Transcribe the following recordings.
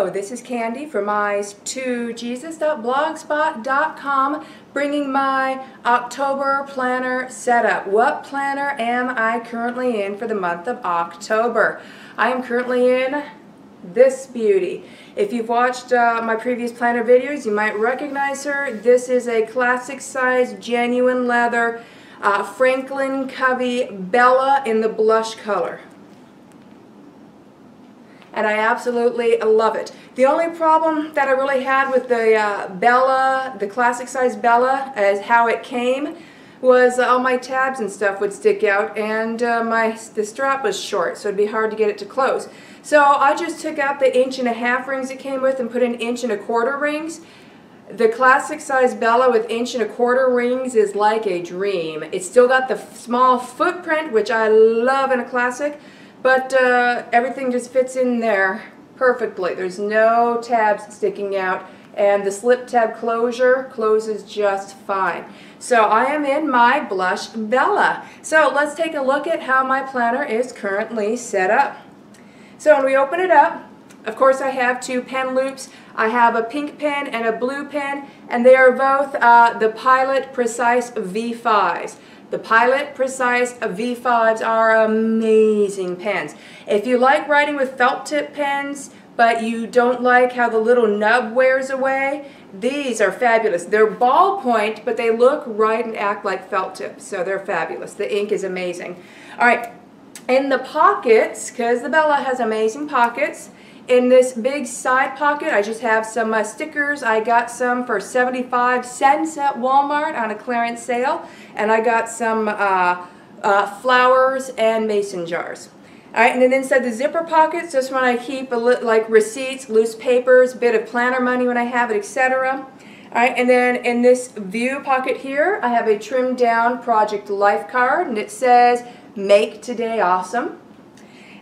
Hello, this is Candy from eyes2jesus.blogspot.com, bringing my October planner setup. What planner am I currently in for the month of October? I am currently in this beauty. If you've watched my previous planner videos, you might recognize her. This is a classic size, genuine leather Franklin Covey Bella in the blush color. And I absolutely love it. The only problem that I really had with the Bella, the classic size Bella, as how it came, was all my tabs and stuff would stick out, and the strap was short, so it'd be hard to get it to close. So I just took out the 1.5" rings it came with and put in 1.25" rings. The classic size Bella with 1.25" rings is like a dream. It's still got the small footprint, which I love in a classic, but everything just fits in there perfectly. There's no tabs sticking out, and the slip tab closure closes just fine. So I am in my blush Bella. So let's take a look at how my planner is currently set up. So when we open it up, of course I have 2 pen loops. I have a pink pen and a blue pen, and they are both the Pilot Precise V5s. The Pilot Precise V5s are amazing pens. If you like writing with felt tip pens, but you don't like how the little nub wears away, these are fabulous. They're ballpoint, but they look right and act like felt tips, so they're fabulous. The ink is amazing. All right, in the pockets, because the Bella has amazing pockets, in this big side pocket, I just have some stickers. I got some for 75 cents at Walmart on a clearance sale, and I got some flowers and mason jars. All right, and then inside the zipper pockets, this one I keep like receipts, loose papers, bit of planner money when I have it, etc. All right, and then in this view pocket here, I have a trimmed down Project Life card, and it says, "Make today awesome."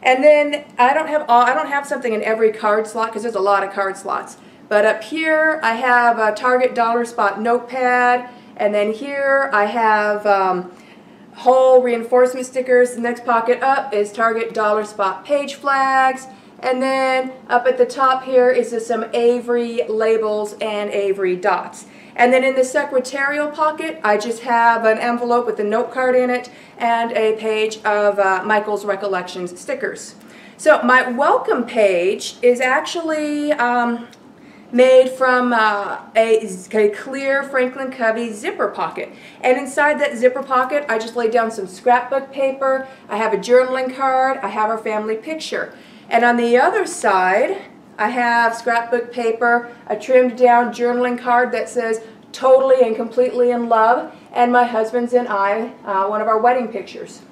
And then I don't have something in every card slot because there's a lot of card slots. But up here I have a Target Dollar Spot notepad, and then here I have whole reinforcement stickers. The next pocket up is Target Dollar Spot page flags, and then up at the top here is just some Avery labels and Avery dots. And then in the secretarial pocket, I just have an envelope with a note card in it and a page of Michael's Recollections stickers. So my welcome page is actually made from a clear Franklin Covey zipper pocket. And inside that zipper pocket, I just laid down some scrapbook paper, I have a journaling card, I have our family picture. And on the other side, I have scrapbook paper, a trimmed down journaling card that says "Totally and Completely in Love," and my husband's and I, one of our wedding pictures.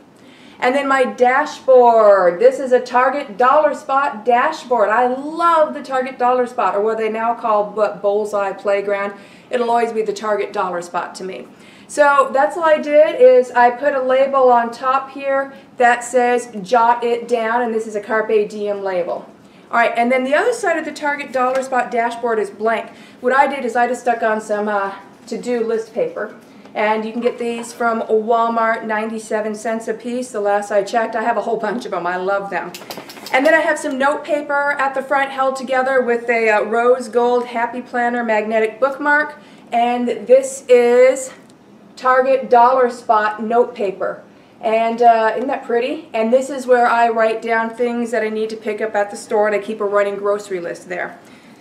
And then my dashboard. This is a Target Dollar Spot dashboard. I love the Target Dollar Spot, or what they now call Bullseye Playground. It'll always be the Target Dollar Spot to me. So that's all I did, is I put a label on top here that says "Jot it down," and this is a Carpe Diem label. All right, and then the other side of the Target Dollar Spot dashboard is blank. What I did is I just stuck on some to-do list paper. And you can get these from Walmart, 97 cents a piece. The last I checked, I have a whole bunch of them. I love them. And then I have some note paper at the front held together with a rose gold Happy Planner magnetic bookmark. And this is Target Dollar Spot note paper. And isn't that pretty? And this is where I write down things that I need to pick up at the store, and I keep a running grocery list there.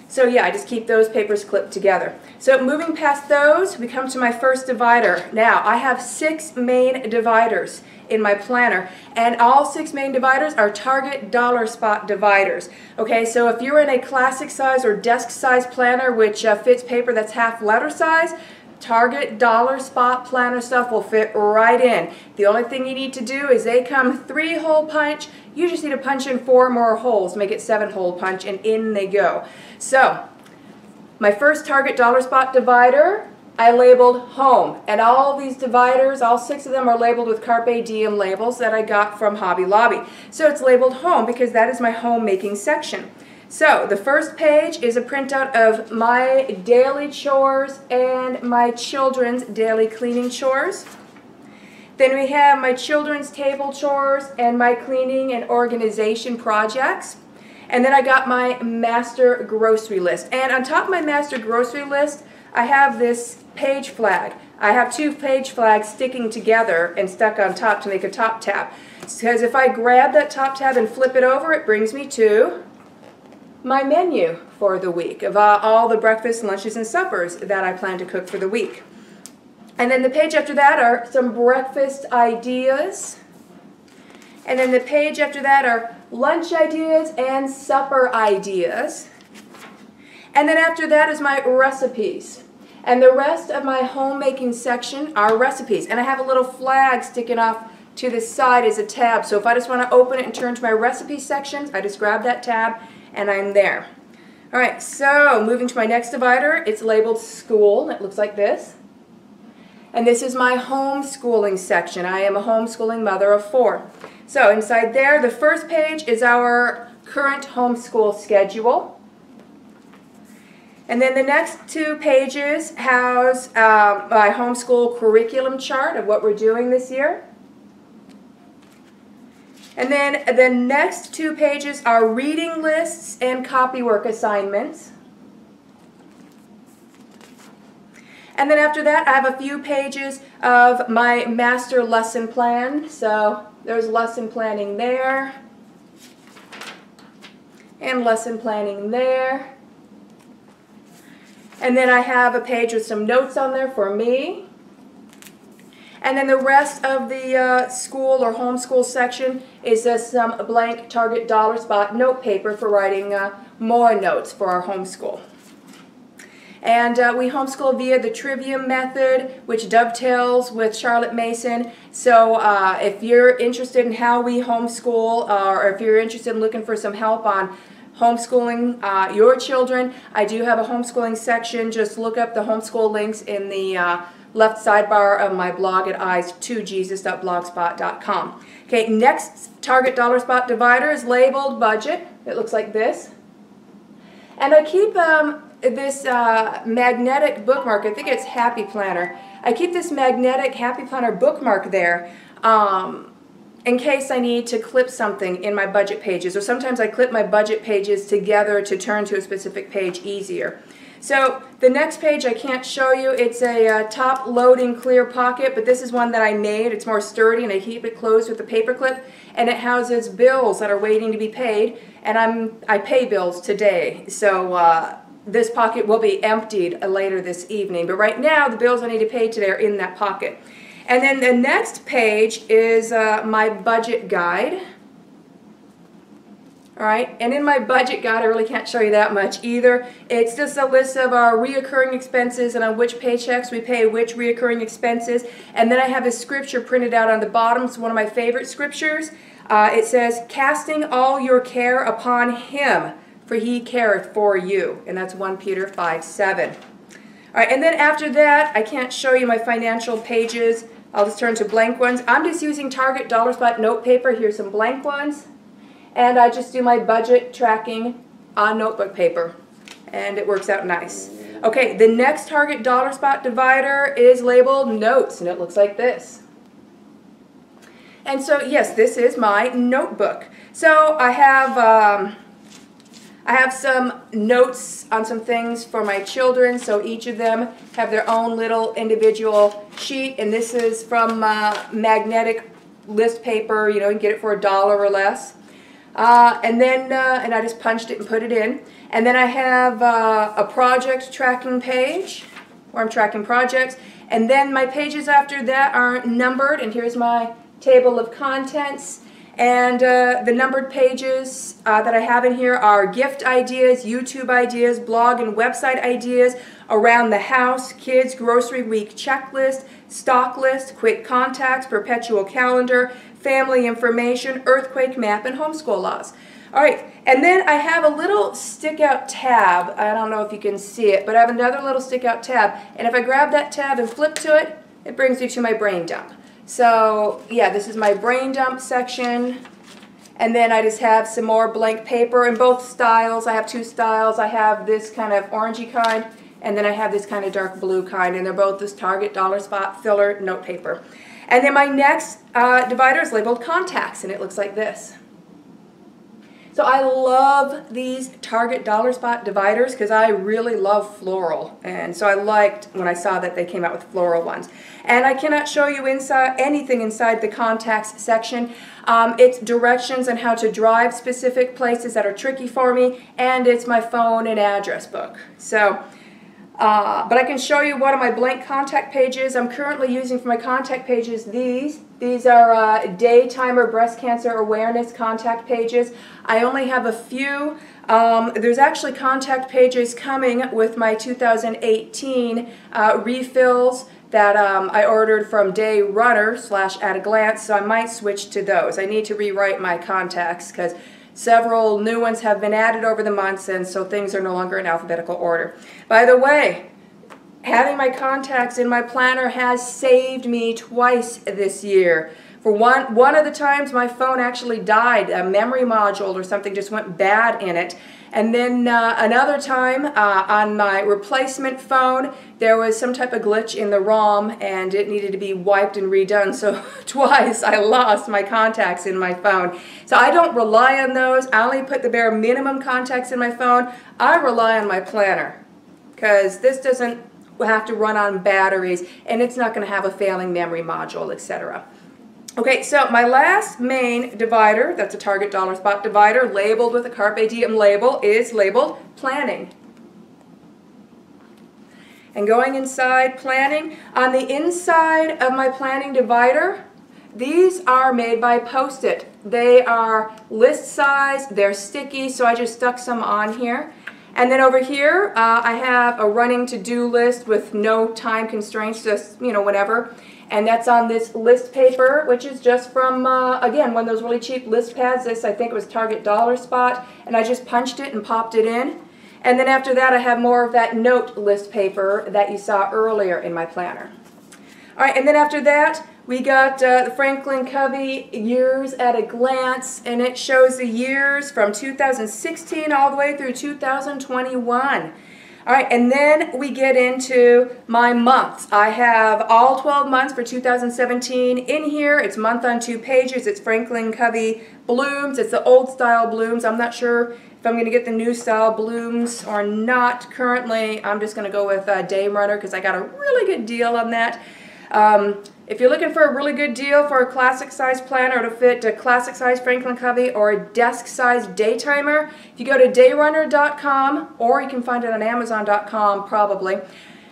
So yeah, I just keep those papers clipped together. So moving past those, we come to my first divider. Now, I have 6 main dividers in my planner, and all 6 main dividers are Target Dollar Spot dividers. Okay, so if you're in a classic size or desk size planner which fits paper that's half letter size, Target Dollar Spot planner stuff will fit right in. The only thing you need to do is they come 3-hole punch. You just need to punch in 4 more holes, make it 7-hole punch, and in they go. So, my first Target Dollar Spot divider, I labeled Home. And all these dividers, all 6 of them, are labeled with Carpe Diem labels that I got from Hobby Lobby. So it's labeled Home because that is my homemaking section. So the first page is a printout of my daily chores and my children's daily cleaning chores. Then we have my children's table chores and my cleaning and organization projects. And then I got my master grocery list. And on top of my master grocery list, I have this page flag. I have 2 page flags sticking together and stuck on top to make a top tab. Because if I grab that top tab and flip it over, it brings me to my menu for the week of all the breakfasts, lunches, and suppers that I plan to cook for the week. And then the page after that are some breakfast ideas. And then the page after that are lunch ideas and supper ideas. And then after that is my recipes. And the rest of my homemaking section are recipes. And I have a little flag sticking off to the side as a tab. So if I just want to open it and turn to my recipe sections, I just grab that tab and I'm there. Alright, so moving to my next divider, it's labeled school. It looks like this. And this is my homeschooling section. I am a homeschooling mother of 4. So inside there, the first page is our current homeschool schedule. And then the next 2 pages house my homeschool curriculum chart of what we're doing this year. And then the next 2 pages are reading lists and copywork assignments. And then after that, I have a few pages of my master lesson plan. So there's lesson planning there, and lesson planning there. And then I have a page with some notes on there for me. And then the rest of the school or homeschool section is just some blank Target dollar spot note paper for writing more notes for our homeschool. And we homeschool via the Trivium method, which dovetails with Charlotte Mason. So if you're interested in how we homeschool, or if you're interested in looking for some help on homeschooling your children, I do have a homeschooling section. Just look up the homeschool links in the left sidebar of my blog at eyes2jesus.blogspot.com. Okay, next Target dollar spot divider is labeled budget. It looks like this. And I keep this magnetic bookmark. I think it's Happy Planner. I keep this magnetic Happy Planner bookmark there in case I need to clip something in my budget pages, or sometimes I clip my budget pages together to turn to a specific page easier. So the next page I can't show you. It's a top loading clear pocket, but this is one that I made. It's more sturdy and I keep it closed with a paper clip, and it houses bills that are waiting to be paid, and I pay bills today. So this pocket will be emptied later this evening, but right now the bills I need to pay today are in that pocket. And then the next page is my budget guide. Alright, and in my budget guide, I really can't show you that much either. It's just a list of our reoccurring expenses and on which paychecks we pay which reoccurring expenses. And then I have a scripture printed out on the bottom. It's one of my favorite scriptures. It says, "Casting all your care upon Him, for He careth for you." And that's 1 Peter 5:7. Alright, and then after that, I can't show you my financial pages. I'll just turn to blank ones. I'm just using Target dollar spot note paper. Here's some blank ones. And I just do my budget tracking on notebook paper, and it works out nice. Okay, the next Target dollar spot divider is labeled notes, and it looks like this. And so, yes, this is my notebook. So I have some notes on some things for my children, so each of them have their own little individual sheet, and this is from magnetic list paper. You know, you can get it for $1 or less. And I just punched it and put it in. And then I have a project tracking page where I'm tracking projects. And then my pages after that are numbered, and here's my table of contents. And the numbered pages that I have in here are gift ideas, YouTube ideas, blog and website ideas, around the house, kids, grocery week checklist, stock list, quick contacts, perpetual calendar, family information, earthquake map, and homeschool laws. All right, and then I have a little stick-out tab. I don't know if you can see it, but I have another little stick-out tab. And if I grab that tab and flip to it, it brings me to my brain dump. So, yeah, this is my brain dump section. And then I just have some more blank paper in both styles. I have 2 styles. I have this kind of orangey kind, and then I have this kind of dark blue kind, and they're both this Target dollar spot filler note paper. And then my next divider is labeled contacts, and it looks like this. So I love these Target Dollar Spot dividers because I really love floral, and so I liked when I saw that they came out with floral ones. And I cannot show you anything inside the contacts section. It's directions on how to drive specific places that are tricky for me, and it's my phone and address book. So, but I can show you one of my blank contact pages. I'm currently using for my contact pages these. These are day timer breast cancer awareness contact pages. I only have a few. There's actually contact pages coming with my 2018 refills that I ordered from Day Runner / At a Glance, so I might switch to those. I need to rewrite my contacts because several new ones have been added over the months, and so things are no longer in alphabetical order. By the way, having my contacts in my planner has saved me twice this year. For one of the times my phone actually died, a memory module or something just went bad in it. And then another time on my replacement phone there was some type of glitch in the ROM and it needed to be wiped and redone. So twice I lost my contacts in my phone. So I don't rely on those. I only put the bare minimum contacts in my phone. I rely on my planner because this doesn't have to run on batteries and it's not going to have a failing memory module, etc. Okay, so my last main divider, that's a Target Dollar Spot divider, labeled with a Carpe Diem label, is labeled Planning. And going inside Planning, on the inside of my Planning divider, these are made by Post-it. They are list size, they're sticky, so I just stuck some on here. And then over here, I have a running to-do list with no time constraints, just, you know, whatever. And that's on this list paper, which is just from, again, one of those really cheap list pads. This, I think it was Target Dollar Spot. And I just punched it and popped it in. And then after that, I have more of that note list paper that you saw earlier in my planner. All right, and then after that, we got the Franklin Covey Years at a Glance, and it shows the years from 2016 all the way through 2021. All right, and then we get into my months. I have all 12 months for 2017 in here. It's month on 2 pages. It's Franklin Covey Blooms. It's the old style blooms. I'm not sure if I'm going to get the new style blooms or not. Currently, I'm just going to go with Day Runner because I got a really good deal on that. If you're looking for a really good deal for a classic size planner to fit a classic size Franklin Covey or a desk size day timer, if you go to dayrunner.com, or you can find it on amazon.com probably,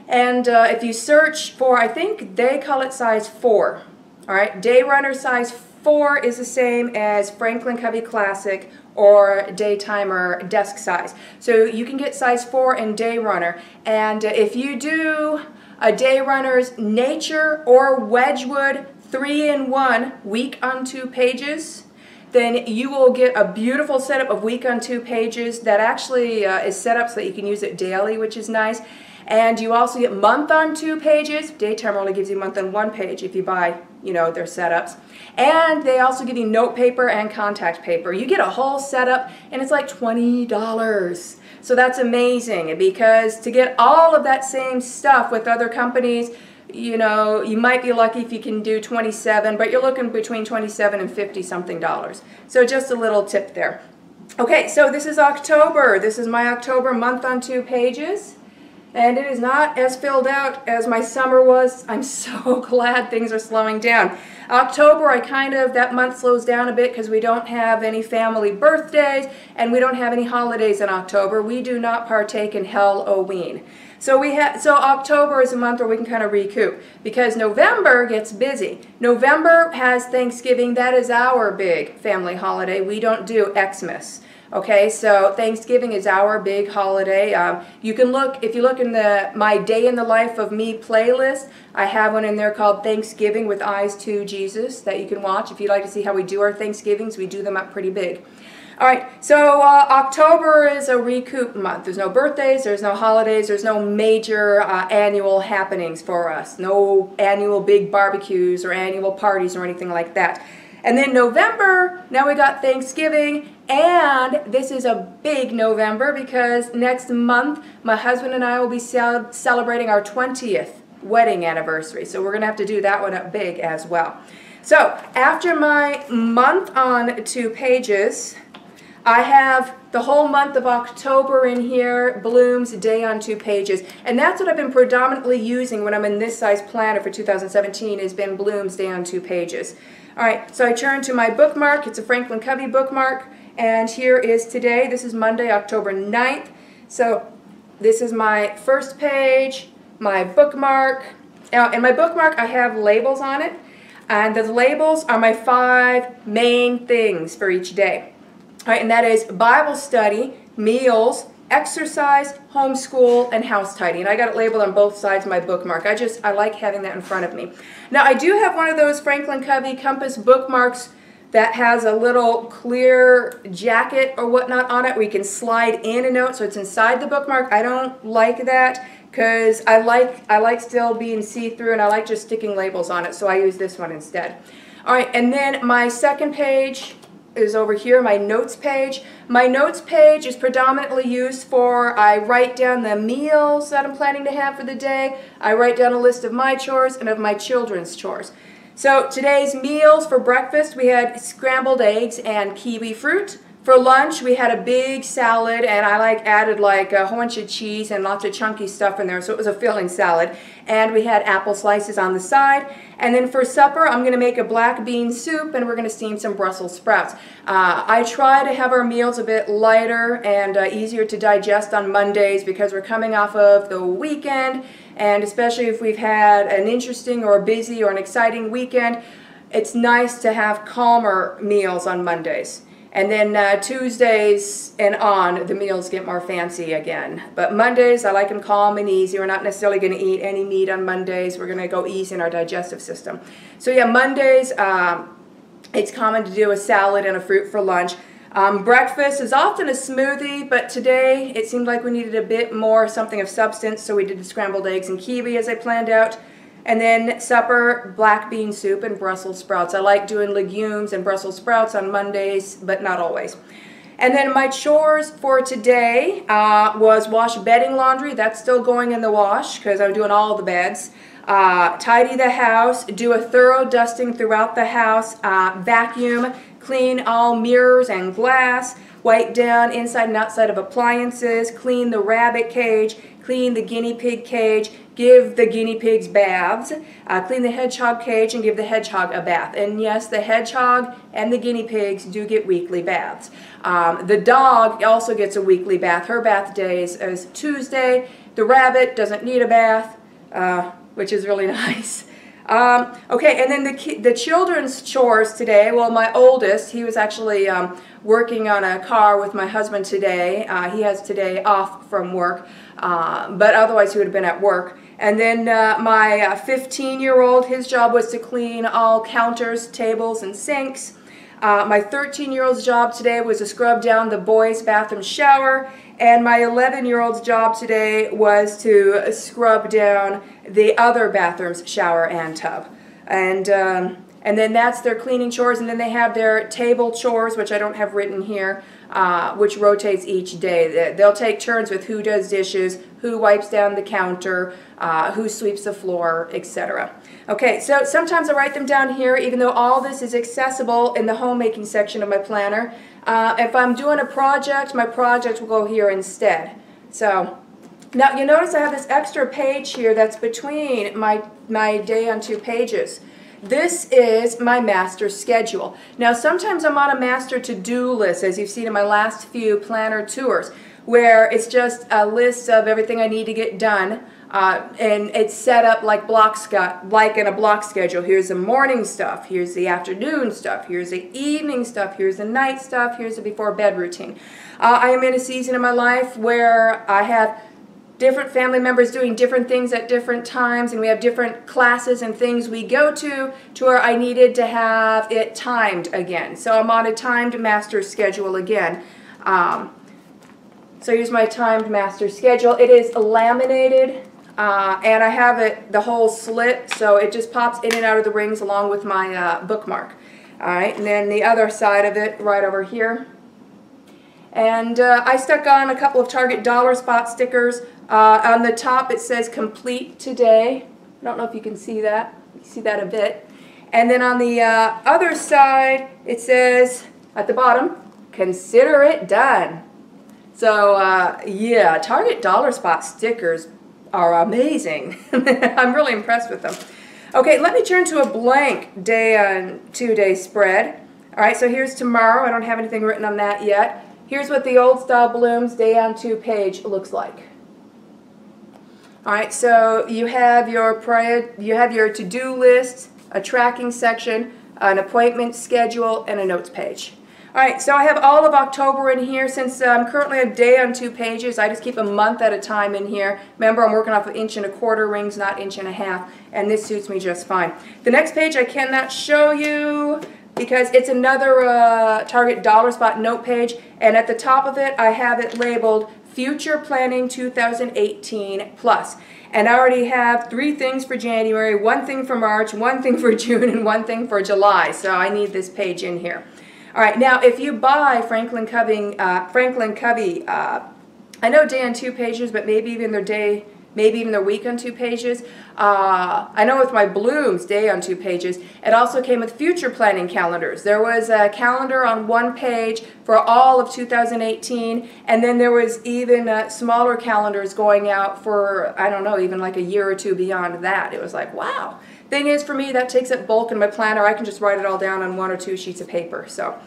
and if you search for, I think they call it size 4. All right, Day Runner size 4 is the same as Franklin Covey Classic or Day Timer desk size. So you can get size 4 in Day Runner, and if you do a Day Runner's Nature or Wedgwood 3-in-1 week on 2 pages, then you will get a beautiful setup of week on 2 pages that actually is set up so that you can use it daily, which is nice. And you also get month on 2 pages. Day Timer only gives you month on 1 page if you buy, you know, their setups. And they also give you note paper and contact paper. You get a whole setup and it's like $20. So that's amazing, because to get all of that same stuff with other companies, you know, you might be lucky if you can do 27, but you're looking between 27 and 50 something dollars. So just a little tip there. Okay, so this is October. This is my October month on 2 pages. And it is not as filled out as my summer was. I'm so glad things are slowing down. October, that month slows down a bit because we don't have any family birthdays and we don't have any holidays in October. We do not partake in Halloween. So October is a month where we can kind of recoup, because November gets busy. November has Thanksgiving. That is our big family holiday. We don't do Xmas. Okay, so Thanksgiving is our big holiday. You can look, if you look in my Day in the Life of Me playlist, I have one in there called Thanksgiving with Eyes to Jesus that you can watch if you'd like to see how we do our Thanksgivings. We do them up pretty big. All right, so October is a recoup month. There's no birthdays, there's no holidays, there's no major annual happenings for us. No annual big barbecues or annual parties or anything like that. And then November, now we got Thanksgiving, and this is a big November because next month my husband and I will be celebrating our 20th wedding anniversary. So we're going to have to do that one up big as well. So after my month on 2 pages, I have the whole month of October in here, Bloom's Day on 2 Pages. And that's what I've been predominantly using when I'm in this size planner for 2017, has been Bloom's Day on 2 Pages. All right, so I turn to my bookmark. It's a Franklin Covey bookmark. And here is today. This is Monday, October 9th. So this is my first page, my bookmark. Now, in my bookmark, I have labels on it. And the labels are my 5 main things for each day. All right, and that is Bible study, meals, exercise, homeschool, and house tidy. And I got it labeled on both sides of my bookmark. I like having that in front of me. Now, I do have one of those Franklin Covey Compass bookmarks that has a little clear jacket or whatnot on it where you can slide in a note so it's inside the bookmark. I don't like that because I like still being see-through, and I like just sticking labels on it, so I use this one instead. All right, and then my second page is over here, my notes page. My notes page is predominantly used for, I write down the meals that I'm planning to have for the day. I write down a list of my chores and of my children's chores. So today's meals: for breakfast we had scrambled eggs and kiwi fruit. For lunch we had a big salad, and I added a whole bunch of cheese and lots of chunky stuff in there, so it was a filling salad. And we had apple slices on the side. And then for supper I'm going to make a black bean soup, and we're going to steam some Brussels sprouts. I try to have our meals a bit lighter and easier to digest on Mondays because we're coming off of the weekend, and especially if we've had an interesting or a busy or an exciting weekend, it's nice to have calmer meals on Mondays. And then Tuesdays and on, the meals get more fancy again. But Mondays, I like them calm and easy. We're not necessarily going to eat any meat on Mondays. We're going to go easy in our digestive system. So yeah, Mondays, it's common to do a salad and a fruit for lunch. Breakfast is often a smoothie, but today it seemed like we needed a bit more, something of substance, so we did the scrambled eggs and kiwi as I planned out. And then supper, black bean soup and Brussels sprouts. I like doing legumes and Brussels sprouts on Mondays, but not always. And then my chores for today was wash bedding laundry. That's still going in the wash because I'm doing all the beds. Tidy the house, do a thorough dusting throughout the house, vacuum, clean all mirrors and glass, wipe down inside and outside of appliances, clean the rabbit cage, clean the guinea pig cage, give the guinea pigs baths, clean the hedgehog cage and give the hedgehog a bath. And yes, the hedgehog and the guinea pigs do get weekly baths. The dog also gets a weekly bath. Her bath day is Tuesday. The rabbit doesn't need a bath, which is really nice. Okay, and then the children's chores today. Well, my oldest, he was actually working on a car with my husband today. He has today off from work, but otherwise he would have been at work. And then my 15-year-old, his job was to clean all counters, tables, and sinks. My 13-year-old's job today was to scrub down the boys' bathroom shower, and my 11-year-old's job today was to scrub down the other bathroom's shower and tub. And then that's their cleaning chores, and then they have their table chores, which I don't have written here, which rotates each day. They'll take turns with who does dishes, who wipes down the counter, who sweeps the floor, etc. Okay, so sometimes I write them down here, even though all this is accessible in the homemaking section of my planner. If I'm doing a project, my project will go here instead. So now you notice I have this extra page here that's between my day on 2 pages. This is my master schedule. Now sometimes I'm on a master to-do list, as you've seen in my last few planner tours, where it's just a list of everything I need to get done, and it's set up like in a block schedule. Here's the morning stuff, here's the afternoon stuff, here's the evening stuff, here's the night stuff, here's the before bed routine. I am in a season of my life where I have different family members doing different things at different times, and we have different classes and things we go to where I needed to have it timed again. So I'm on a timed master schedule again. So here's my timed master schedule. It is laminated, and I have it the whole slit, so it just pops in and out of the rings along with my bookmark. All right, and then the other side of it right over here. And I stuck on a couple of Target dollar spot stickers. On the top it says complete today. I don't know if you can see that. You see that a bit. And then on the other side it says at the bottom, consider it done. So yeah, Target Dollar Spot stickers are amazing. I'm really impressed with them. Okay, let me turn to a blank day on 2-day spread. All right, so here's tomorrow. I don't have anything written on that yet. Here's what the Old Style Blooms day on 2 page looks like. All right, so you have your to-do list, a tracking section, an appointment schedule, and a notes page. All right, so I have all of October in here. Since I'm currently a day on 2 pages, I just keep a month at a time in here. Remember, I'm working off of 1.25" rings, not 1.5", and this suits me just fine. The next page I cannot show you because it's another Target Dollar Spot note page, and at the top of it, I have it labeled Future Planning 2018 Plus. And I already have 3 things for January, 1 thing for March, 1 thing for June, and 1 thing for July. So I need this page in here. All right, now if you buy Franklin Covey, I know day on 2 pages, but maybe even their week on 2 pages. I know with my Blooms day on 2 pages, it also came with future planning calendars. There was a calendar on 1 page for all of 2018, and then there was even smaller calendars going out for, I don't know, even like a year or 2 beyond that. It was like, wow. Thing is, for me, that takes up bulk in my planner. I can just write it all down on 1 or 2 sheets of paper. So,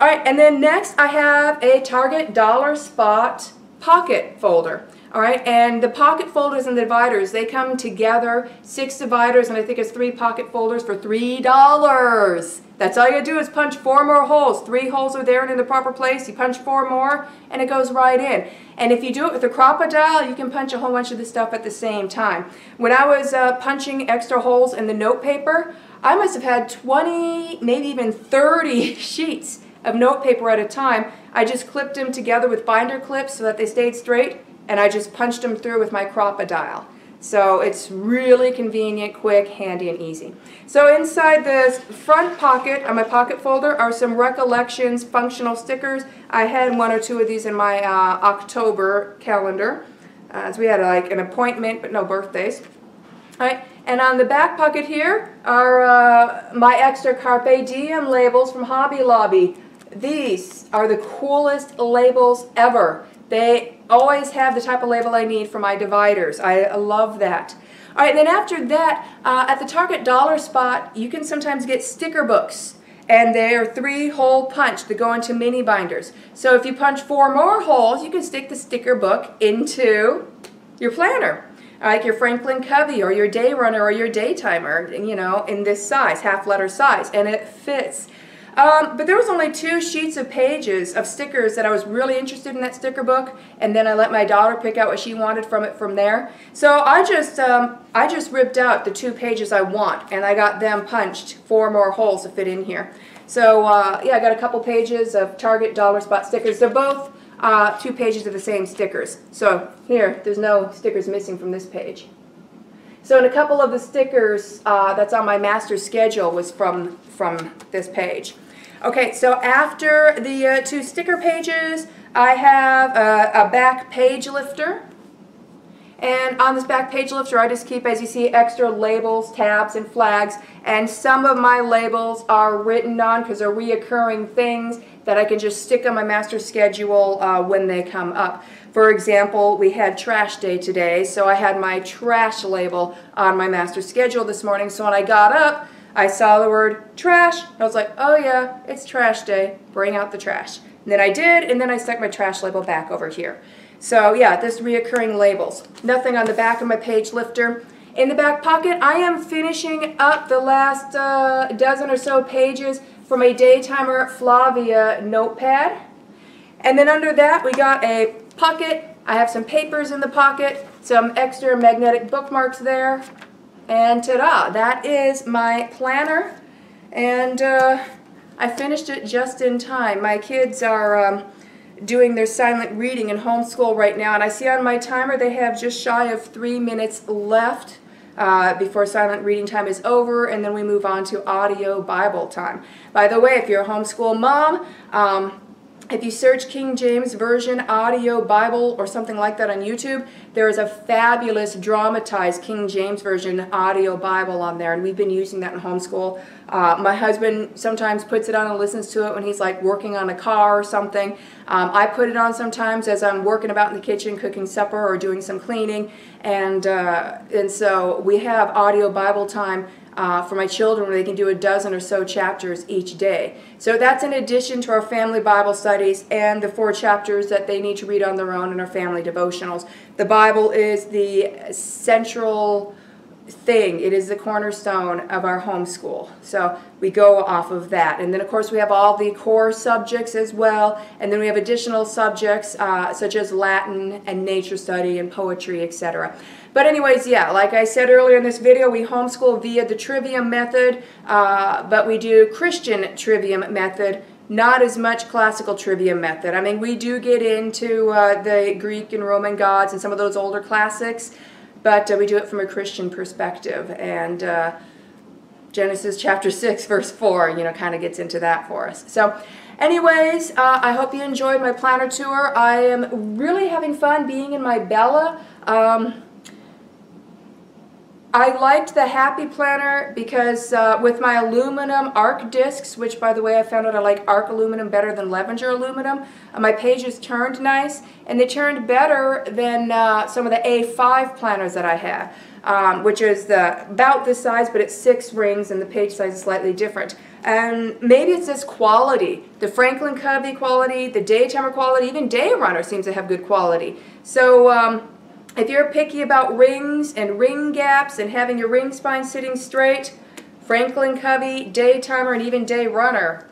all right, and then next I have a Target Dollar Spot pocket folder. All right, and the pocket folders and the dividers, they come together, 6 dividers, and I think it's 3 pocket folders for $3. That's all you do is punch 4 more holes. 3 holes are there and in the proper place. You punch 4 more, and it goes right in. And if you do it with a Crop-A-Dial, you can punch a whole bunch of this stuff at the same time. When I was punching extra holes in the note paper, I must have had 20, maybe even 30 sheets of note paper at a time. I just clipped them together with binder clips so that they stayed straight, and I just punched them through with my Crop-A-Dial. So it's really convenient, quick, handy, and easy. So inside this front pocket on my pocket folder are some Recollections functional stickers. I had 1 or 2 of these in my October calendar. So we had like an appointment, but no birthdays. All right. And on the back pocket here are my extra Carpe Diem labels from Hobby Lobby. These are the coolest labels ever. They always have the type of label I need for my dividers. I love that. All right, then after that, at the Target Dollar Spot, you can sometimes get sticker books. And they are 3-hole punch that go into mini binders. So if you punch 4 more holes, you can stick the sticker book into your planner. Like your Franklin Covey or your Day Runner or your Daytimer, you know, in this size, half-letter size, and it fits. But there was only 2 sheets of pages of stickers that I was really interested in that sticker book, and then I let my daughter pick out what she wanted from it from there. So I just ripped out the 2 pages I want, and I got them punched 4 more holes to fit in here. So yeah, I got a couple pages of Target Dollar Spot stickers. They're both 2 pages of the same stickers. So here, there's no stickers missing from this page. So in a couple of the stickers that's on my master schedule was from this page. Okay, so after the 2 sticker pages, I have a back page lifter. And on this back page lifter, I just keep, as you see, extra labels, tabs, and flags. And some of my labels are written on because they're reoccurring things that I can just stick on my master schedule when they come up. For example, we had trash day today, so I had my trash label on my master schedule this morning. So when I got up, I saw the word trash. I was like, oh yeah, it's trash day. Bring out the trash. And then I did, and then I stuck my trash label back over here. So yeah, this reoccurring labels. Nothing on the back of my page lifter. In the back pocket, I am finishing up the last dozen or so pages from a Daytimer Flavia notepad. And then under that, we got a pocket. I have some papers in the pocket, some extra magnetic bookmarks there. And ta-da, that is my planner. And I finished it just in time. My kids are doing their silent reading in homeschool right now, and I see on my timer they have just shy of 3 minutes left before silent reading time is over, and then we move on to audio Bible time. By the way, if you're a homeschool mom, If you search King James Version Audio Bible or something like that on YouTube, there is a fabulous dramatized King James Version Audio Bible on there, and we've been using that in homeschool. My husband sometimes puts it on and listens to it when he's like working on a car or something. I put it on sometimes as I'm working about in the kitchen, cooking supper or doing some cleaning, and so we have audio Bible time for my children where they can do a dozen or so chapters each day. So that's in addition to our family Bible studies and the 4 chapters that they need to read on their own in our family devotionals. The Bible is the central thing. It is the cornerstone of our homeschool. So we go off of that. And then, of course, we have all the core subjects as well. And then we have additional subjects such as Latin and nature study and poetry, etc. But anyways, yeah, like I said earlier in this video, we homeschool via the Trivium method, but we do Christian Trivium method, not as much classical Trivium method. I mean, we do get into the Greek and Roman gods and some of those older classics, but we do it from a Christian perspective. And Genesis chapter 6, verse 4, you know, kind of gets into that for us. So anyways, I hope you enjoyed my planner tour. I am really having fun being in my Bella. I liked the Happy Planner because with my aluminum arc discs, which by the way I found out I like arc aluminum better than Levenger aluminum, my pages turned nice, and they turned better than some of the A5 planners that I have, which is about this size, but it's 6 rings and the page size is slightly different. And maybe it's this quality, the Franklin Covey quality, the Daytimer quality, even Dayrunner seems to have good quality. So if you're picky about rings and ring gaps and having your ring spine sitting straight, Franklin Covey, Daytimer, and even Dayrunner,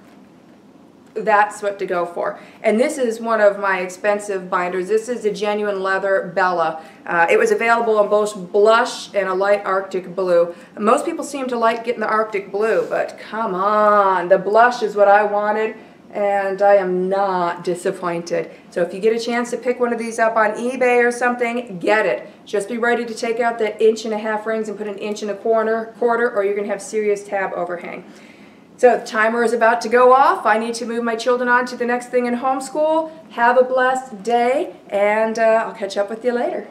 that's what to go for. And this is one of my expensive binders. This is a genuine leather Bella. It was available in both blush and a light Arctic blue. Most people seem to like getting the Arctic blue, but come on, the blush is what I wanted, and I am not disappointed. So if you get a chance to pick one of these up on eBay or something, get it. Just be ready to take out the 1.5 rings and put an 1.25 quarter, or you're going to have serious tab overhang. So the timer is about to go off. I need to move my children on to the next thing in homeschool. Have a blessed day, and I'll catch up with you later.